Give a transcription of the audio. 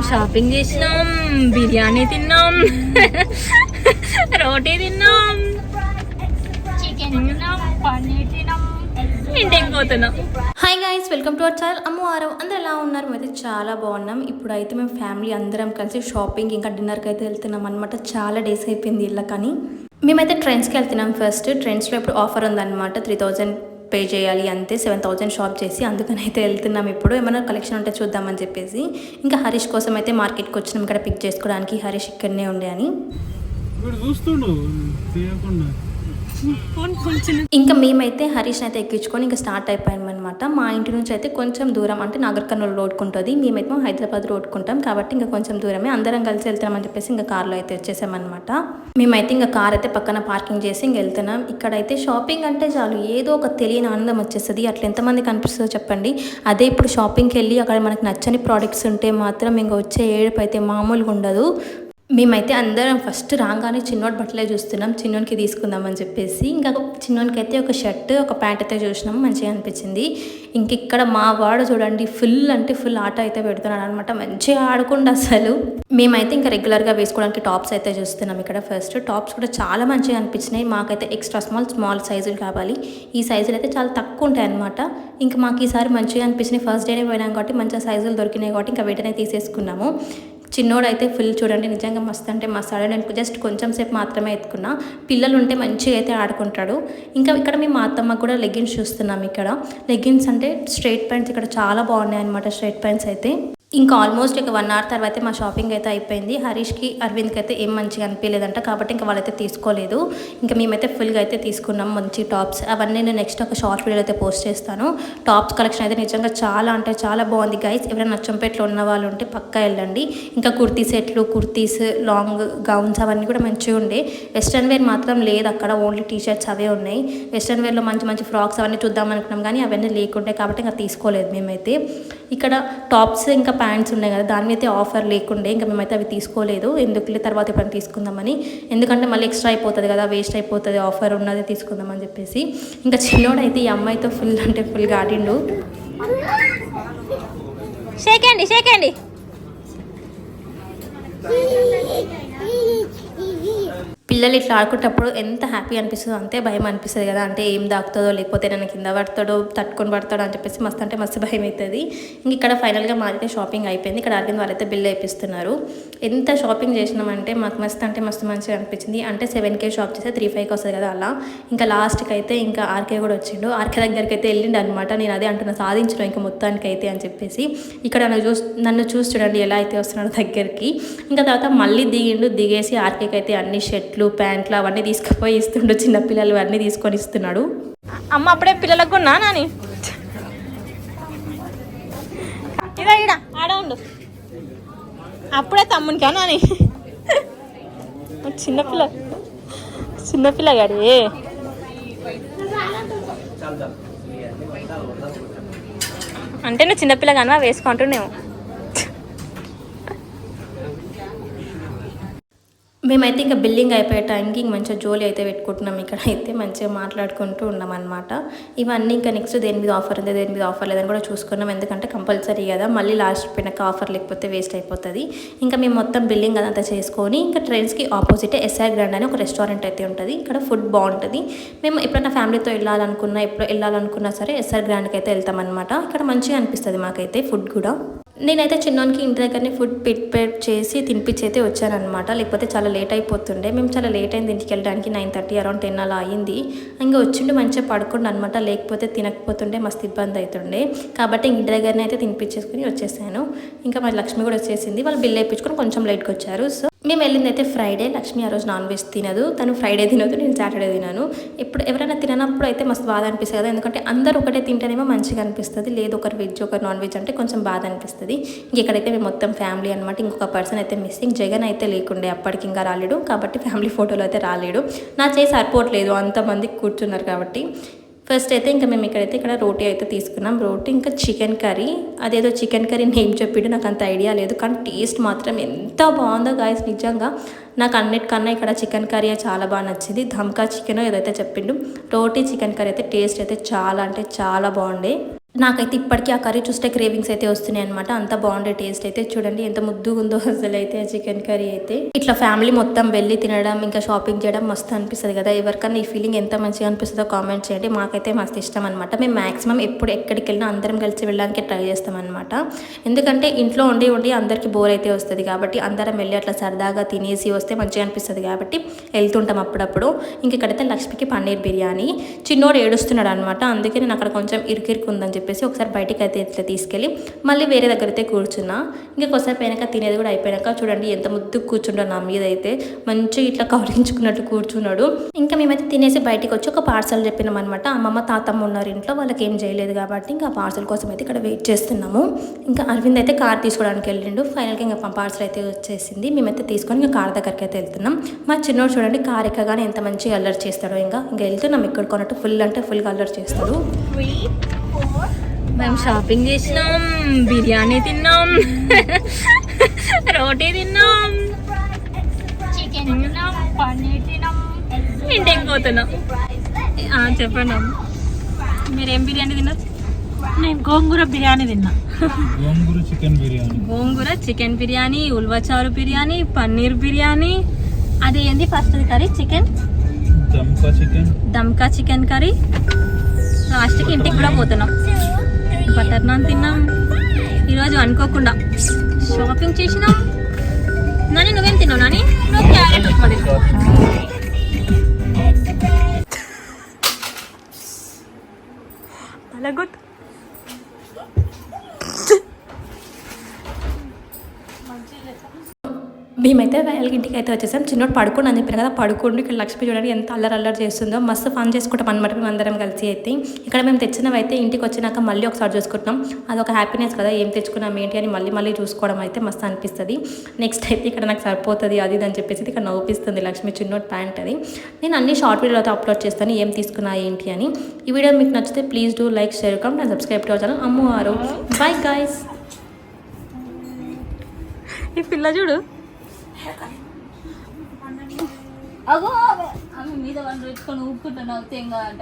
Shopping చేసినాం, బిర్యానీ తిన్నాం, రోటీ తిన్నాం, చికెన్ తిన్నాం, పన్నీర్ తిన్నాం, ఇంటికి పోతున్నాం. Hi guys, welcome to our channel Ammu Aarav. అందరూ ఎలా ఉన్నారు? అయితే చాలా బాగున్నాం. ఇప్పుడు అయితే మేము ఫ్యామిలీ అందరం కలిసి షాపింగ్ ఇంకా డిన్నర్కి అయితే వెళ్తున్నాం అనమాట. చాలా డేస్ అయిపోయింది ఇలా. కానీ మేమైతే ట్రెండ్స్కి వెళ్తున్నాం. ఫస్ట్ ట్రెండ్స్లో ఇప్పుడు ఆఫర్ ఉందన్నమాట. 3000 పే చేయాలి అంతే, 7000 షాప్ చేసి. అందుకని అయితే వెళ్తున్నాం. ఇప్పుడు ఏమైనా కలెక్షన్ ఉంటే చూద్దామని చెప్పేసి ఇంకా హరీష్ కోసం అయితే మార్కెట్కి వచ్చినాం ఇక్కడ పిక్ చేసుకోవడానికి. హరీష్ ఇక్కడనే ఉండే అని ఇంకా మేమైతే హరీష్ అయితే ఎక్కించుకొని ఇంకా స్టార్ట్ అయిపోయామన్నమాట. మా ఇంటి నుంచి అయితే కొంచెం దూరం, అంటే నాగర్ కర్నూలు రోడ్కుంటుంది. మేమైతే హైదరాబాద్ రోడ్కుంటాం కాబట్టి ఇంకా కొంచెం దూరమే. అందరం కలిసి వెళ్తామని చెప్పేసి ఇంకా కార్లో అయితే వచ్చేసామన్నమాట. మేమైతే ఇంకా కార్ అయితే పక్కన పార్కింగ్ చేసి ఇంక వెళ్తున్నాం. ఇక్కడైతే షాపింగ్ అంటే చాలు ఏదో ఒక తెలియని ఆనందం వచ్చేస్తుంది. అట్లా ఎంతమంది కనిపిస్తుందో చెప్పండి. అదే ఇప్పుడు షాపింగ్కి వెళ్ళి అక్కడ మనకు నచ్చని ప్రోడక్ట్స్ ఉంటే మాత్రం ఇంకా వచ్చే ఏడుపు అయితే మామూలుగా ఉండదు. మేమైతే అందరం ఫస్ట్ రాగానే చిన్నోటి బట్టలే చూస్తున్నాం, చిన్నోనికి తీసుకుందామని చెప్పేసి. ఇంకా చిన్నోనికి అయితే ఒక షర్ట్ ఒక ప్యాంట్ అయితే చూసినాం, మంచిగా అనిపించింది. ఇంక ఇక్కడ మా వాడు చూడండి ఫుల్ అంటే ఫుల్ ఆట అయితే పెడుతున్నాడు అనమాట. మంచిగా ఆడుకుండా అసలు. మేమైతే ఇంకా రెగ్యులర్గా వేసుకోవడానికి టాప్స్ అయితే చూస్తున్నాం. ఇక్కడ ఫస్ట్ టాప్స్ కూడా చాలా మంచిగా అనిపించినాయి. మాకైతే ఎక్స్ట్రా స్మాల్ సైజులు కావాలి. ఈ సైజులు అయితే చాలా తక్కువ ఉంటాయి అనమాట. ఇంకా మాకు ఈసారి మంచిగా అనిపించినాయి. ఫస్ట్ డేనే పోయినాం కాబట్టి మంచిగా సైజులు దొరికినాయి కాబట్టి ఇంకా వెంటనే తీసేసుకున్నాము. చిన్నోడు అయితే ఫుల్ చూడండి నిజంగా మస్తు అంటే మస్తు ఆడాడు. నేను జస్ట్ కొంచెం సేపు మాత్రమే ఎత్తుకున్నా. పిల్లలు ఉంటే మంచిగా అయితే ఆడుకుంటాడు. ఇంకా ఇక్కడ మేము మా అత్తమ్మ కూడా లెగ్గిన్స్ చూస్తున్నాం. ఇక్కడ లెగ్గిన్స్ అంటే స్ట్రైట్ ప్యాంట్స్ ఇక్కడ చాలా బాగున్నాయి అనమాట. స్ట్రైట్ ప్యాంట్స్ అయితే ఇంకా ఆల్మోస్ట్ ఇక 1 అవర్ తర్వాత మా షాపింగ్ అయితే అయిపోయింది. హరీష్కి అరవింద్కి అయితే ఏం మంచిగా అనిపించలేదంట కాబట్టి ఇంకా వాళ్ళైతే తీసుకోలేదు. ఇంకా మేమైతే ఫుల్గా అయితే తీసుకున్నాం మంచి టాప్స్. అవన్నీ నేను నెక్స్ట్ ఒక షార్ట్ వీడియో అయితే పోస్ట్ చేస్తాను. టాప్స్ కలెక్షన్ అయితే నిజంగా చాలా అంటే చాలా బాగుంది గైస్. ఎవరైనా నచ్చంపేటలో ఉన్న వాళ్ళు ఉంటే పక్కా వెళ్ళండి. ఇంకా కుర్తీ సెట్లు, కుర్తీస్, లాంగ్ గౌన్స్ అవన్నీ కూడా మంచిగా ఉండే. వెస్ట్రన్ వేర్ మాత్రం లేదు అక్కడ, ఓన్లీ టీషర్ట్స్ అవే ఉన్నాయి. వెస్ట్రన్ వేర్లో మంచి ఫ్రాక్స్ అవన్నీ చూద్దాం అనుకున్నాం కానీ అవన్నీ లేకుండే కాబట్టి ఇంకా తీసుకోలేదు మేమైతే. ఇక్కడ టాప్స్ ఇంకా ప్యాంట్స్ ఉన్నాయి కదా, దాని మీద ఆఫర్ లేకుండే ఇంకా మేమైతే అవి తీసుకోలేదు. ఎందుకులే తర్వాత ఎప్పుడైనా తీసుకుందామని, ఎందుకంటే మళ్ళీ ఎక్స్ట్రా అయిపోతుంది కదా, వేస్ట్ అయిపోతుంది, ఆఫర్ ఉన్నది తీసుకుందామని చెప్పేసి. ఇంకా చిన్నోడు అయితే ఈ అమ్మాయితో ఫుల్ అంటే ఫుల్గా ఆడిండు. షేకండి పిల్లలు ఇట్లా ఆడుకునేటప్పుడు ఎంత హ్యాపీ అనిపిస్తుందో అంతే భయం అనిపిస్తుంది కదా. అంటే ఏం దాకుతుందో లేకపోతే నన్ను కింద పడతాడో తట్టుకొని పడతాడో అని చెప్పేసి మస్తు అంటే మస్తు భయం అవుతుంది. ఇంక ఇక్కడ ఫైనల్గా మాదైతే షాపింగ్ అయిపోయింది. ఇక్కడ అరవింద్ వాళ్ళైతే బిల్ వేయిస్తున్నారు. ఎంత షాపింగ్ చేసినామంటే మాకు మస్తు అంటే మస్తు మంచిగా అనిపించింది. అంటే 7K షాప్ చేస్తే 3,500 వస్తుంది కదా అలా. ఇంకా లాస్ట్కి అయితే ఇంకా RK కూడా వచ్చిండు. RK దగ్గరికి అయితే వెళ్ళిండు అనమాట. నేను అదే అంటున్నా, సాధించడం ఇంకా మొత్తానికి అయితే అని చెప్పేసి. ఇక్కడ నన్ను చూసి చూడండి ఎలా అయితే వస్తున్నాడు దగ్గరికి. ఇంకా తర్వాత మళ్ళీ దిగేసి RKకి అయితే అన్ని షర్ట్లు ప్యాంట్లు అవన్నీ తీసుకుపోయి ఇస్తుండు. చిన్నపిల్లలు అన్నీ తీసుకొని ఇస్తున్నాడు. అమ్మ అప్పుడే పిల్లలకు ఉన్నా నాని ఇదా ఇడ ఆడ ఉండు. అప్పుడే తమ్మునికా నాని చిన్నపిల్ల గాడి అంటే నువ్వు చిన్నపిల్ల కానీ వేసుకుంటున్నావు. మేమైతే ఇంకా బిల్లింగ్ అయిపోయే టైంకి ఇంక మంచిగా జోలి అయితే పెట్టుకుంటున్నాం. ఇక్కడ అయితే మంచిగా మాట్లాడుకుంటూ ఉన్నాం అనమాట. ఇవన్నీ ఇంకా నెక్స్ట్ దేని మీద ఆఫర్ ఉంది దేని మీద ఆఫర్ లేదని కూడా చూసుకున్నాం. ఎందుకంటే కంపల్సరీ కదా, మళ్ళీ లాస్ట్ పోయినాక ఆఫర్ లేకపోతే వేస్ట్ అయిపోతుంది. ఇంకా మేము మొత్తం బిల్లింగ్ అదంతా చేసుకొని ఇంకా ట్రైన్స్కి ఆపోజిట్ SR గ్రాండ్ అని ఒక రెస్టారెంట్ అయితే ఉంటుంది. ఇక్కడ ఫుడ్ బాగుంటుంది. మేము ఎప్పుడైనా ఫ్యామిలీతో వెళ్ళాలనుకున్నా సరే SR గ్రాండ్కి అయితే వెళ్తామన్నమాట. ఇక్కడ మంచిగా అనిపిస్తుంది మాకైతే ఫుడ్ కూడా. నేనైతే చిన్నోనికి ఇంటి దగ్గరనే ఫుడ్ ప్రిపేర్ చేసి తినిపించి అయితే వచ్చానమాట. లేకపోతే చాలా లేట్ అయిపోతుండే. మేము చాలా లేట్ అయింది ఇంటికి వెళ్ళడానికి. 9:30 అరౌండ్ 10 అలా అయింది. ఇంకా వచ్చిండు మంచిగా పడుకుండు అనమాట. లేకపోతే తినకపోతుండే మస్తు ఇబ్బంది అవుతుండే కాబట్టి ఇంటి దగ్గరనే అయితే తినిపించేసుకుని వచ్చేసాను. ఇంకా మా లక్ష్మి కూడా వచ్చేసింది. వాళ్ళు బిల్ వేయించుకొని కొంచెం లేట్గా వచ్చారు. సో మేము వెళ్ళింది అయితే ఫ్రైడే. లక్ష్మి ఆ రోజు నాన్ వెజ్ తినదు. తను ఫ్రైడే తినదు, నేను సాటర్డే తినాను. ఇప్పుడు ఎవరైనా తిననప్పుడు అయితే మస్తు బాధ అనిపిస్తుంది కదా. ఎందుకంటే అందరూ ఒకటే తింటేనేమో మంచిగా అనిపిస్తుంది. లేదు ఒకరు వెజ్ ఒకరు నాన్ వెజ్ అంటే కొంచెం బాధ అనిపిస్తుంది. ఇక్కడైతే మేము మొత్తం ఫ్యామిలీ అనమాట. ఇంకొక పర్సన్ అయితే మిస్సింగ్. జగన్ అయితే లేకుండే అప్పటికి ఇంకా రాలేడు కాబట్టి ఫ్యామిలీ ఫోటోలో అయితే రాలేడు. నా చేసి సరిపోవట్లేదు అంతమందికి కూర్చున్నారు కాబట్టి. ఫస్ట్ అయితే ఇంకా మేము ఇక్కడ రోటీ అయితే తీసుకున్నాం. రోటీ ఇంకా చికెన్ కర్రీ. అదేదో చికెన్ కర్రీ నేమ్ చెప్పిండు, నాకు అంత ఐడియా లేదు కానీ టేస్ట్ మాత్రం ఎంత బాగుందో గాయస్. నిజంగా నాకు అన్నిటికన్నా ఇక్కడ చికెన్ కర్రీ చాలా బాగా నచ్చింది. ధమ్కా చికెన్ ఏదైతే చెప్పిండు. రోటీ చికెన్ కర్రీ అయితే టేస్ట్ అయితే చాలా అంటే చాలా బాగుండే. నాకైతే ఇప్పటికీ ఆ కర్రీ చూస్తే క్రేవింగ్స్ అయితే వస్తున్నాయి అనమాట. అంత బాగుండే టేస్ట్ అయితే. చూడండి ఎంత ముద్దుగా ఉందో అసలు అయితే ఆ చికెన్ కర్రీ అయితే. ఇట్లా ఫ్యామిలీ మొత్తం వెళ్ళి తినడం ఇంకా షాపింగ్ చేయడం మస్తు అనిపిస్తుంది కదా. ఎవరికన్నా ఈ ఫీలింగ్ ఎంత మంచిగా అనిపిస్తుందో కామెంట్ చేయండి. మాకైతే మస్తు ఇష్టం అనమాట. మేము మాక్సిమం ఎప్పుడు ఎక్కడికి వెళ్ళినా అందరం కలిసి వెళ్ళడానికి ట్రై చేస్తాం అనమాట. ఎందుకంటే ఇంట్లో ఉండి అందరికీ బోర్ అయితే వస్తుంది కాబట్టి అందరం వెళ్ళి అట్లా సరదాగా తినేసి వస్తే మంచిగా అనిపిస్తుంది కాబట్టి వెళ్తుంటాం అప్పుడప్పుడు. ఇంక ఇక్కడైతే లక్ష్మికి పన్నీర్ బిర్యానీ, చిన్నోడు ఏడుస్తున్నాడు అనమాట. అందుకే నేను అక్కడ కొంచెం ఇరుకిరుకు ఉందని చెప్పేసి ఒకసారి బయటికి అయితే ఇట్లా తీసుకెళ్ళి మళ్ళీ వేరే దగ్గర అయితే కూర్చున్నా. ఇంకా కొద్దిసేపు అయినాక తినేది కూడా అయిపోయాక చూడండి ఎంత ముద్దుకు కూర్చుంటాడు నా మీద అయితే. మంచిగా ఇట్లా కవరించుకున్నట్టు కూర్చున్నాడు. ఇంకా మేమైతే తినేసి బయటికి వచ్చి ఒక పార్సల్ చెప్పినాం అనమాట. అమ్మమ్మ తాతమ్మ ఉన్నారు ఇంట్లో, వాళ్ళకి ఏం చేయలేదు కాబట్టి ఇంకా పార్సల్ కోసం అయితే ఇక్కడ వెయిట్ చేస్తున్నాము. ఇంకా అరవింద్ అయితే కార్ తీసుకోవడానికి వెళ్ళిండు. ఫైనల్గా ఇంకా పార్సల్ అయితే వచ్చేసింది. మేమైతే తీసుకొని ఇంకా కార్ దగ్గరికి అయితే వెళ్తున్నాం. మా చిన్నోడు చూడండి కార్ ఎక్కగానే ఎంత మంచిగా అల్లరి చేస్తాడో. ఇంకా వెళ్తున్నాం ఇక్కడ కొన్నట్టు ఫుల్ అంటే ఫుల్గా అల్లరి చేస్తాడు. మేము షాపింగ్ చేసినాం, బిర్యానీ తిన్నాం, రోటీ తిన్నాం, చికెన్ తిన్నాం, పన్నీర్ తిన్నాం, ఇంటికి పోతున్నాం. చెప్పండి మీరేం బిర్యానీ తిన్నారు? నేను గోంగూర బిర్యానీ తిన్నా. గోంగూర చికెన్ బిర్యానీ, ఉల్వచారు బిర్యానీ, పన్నీర్ బిర్యానీ, అది ఏంది ఫస్ట్ కర్రీ చికెన్ దమ్కా చికెన్ కర్రీ. లాస్ట్కి ఇంటికి కూడా పోతున్నాం. బటర్ నాన్ తిన్నాం. ఈరోజు అనుకోకుండా షాపింగ్ చేసినాం. నాని నువ్వేం తిన్నావు? నాని నువ్వు క్యారెట్ ఉప్మా తిన్నావు. అలా గుడ్. మేమైతే ఇంటికి అయితే వచ్చేసాం. చిన్నోడు పడుకోండి అని చెప్పాను కదా, పడుకోండి. ఇక్కడ లక్ష్మి చూడండి ఎంత అల్లరి చేస్తుందో. మస్తు ఫన్ చేసుకుంటాం అనమాట మేము అందరం కలిసి అయితే. ఇక్కడ మేము తెచ్చినవి అయితే ఇంటికి వచ్చినాక మళ్ళీ ఒకసారి చూసుకుంటున్నాం. అదొక హ్యాపీనెస్ కదా, ఏం తెచ్చుకున్నాం ఏంటి అని మళ్ళీ చూసుకోవడం అయితే మస్తు అనిపిస్తుంది. నెక్స్ట్ అయితే ఇక్కడ నాకు సరిపోతుంది అది అని చెప్పేసి ఇక్కడ నవ్వుపిస్తుంది లక్ష్మి చిన్నోడు ప్యాంట్ అది. నేను అన్ని షార్ట్ వీడియోలో అయితే అప్లోడ్ చేస్తాను ఏం తీసుకున్నా ఏంటి అని. ఈ వీడియో మీకు నచ్చితే please do like, share, comment and subscribe to our channel అమ్మవారు. Bye guys. ఈ పిల్ల చూడు అగో ఆమె మీద వాళ్ళు పెట్టుకొని ఊపుకుంటున్నావు తెంగా అంట.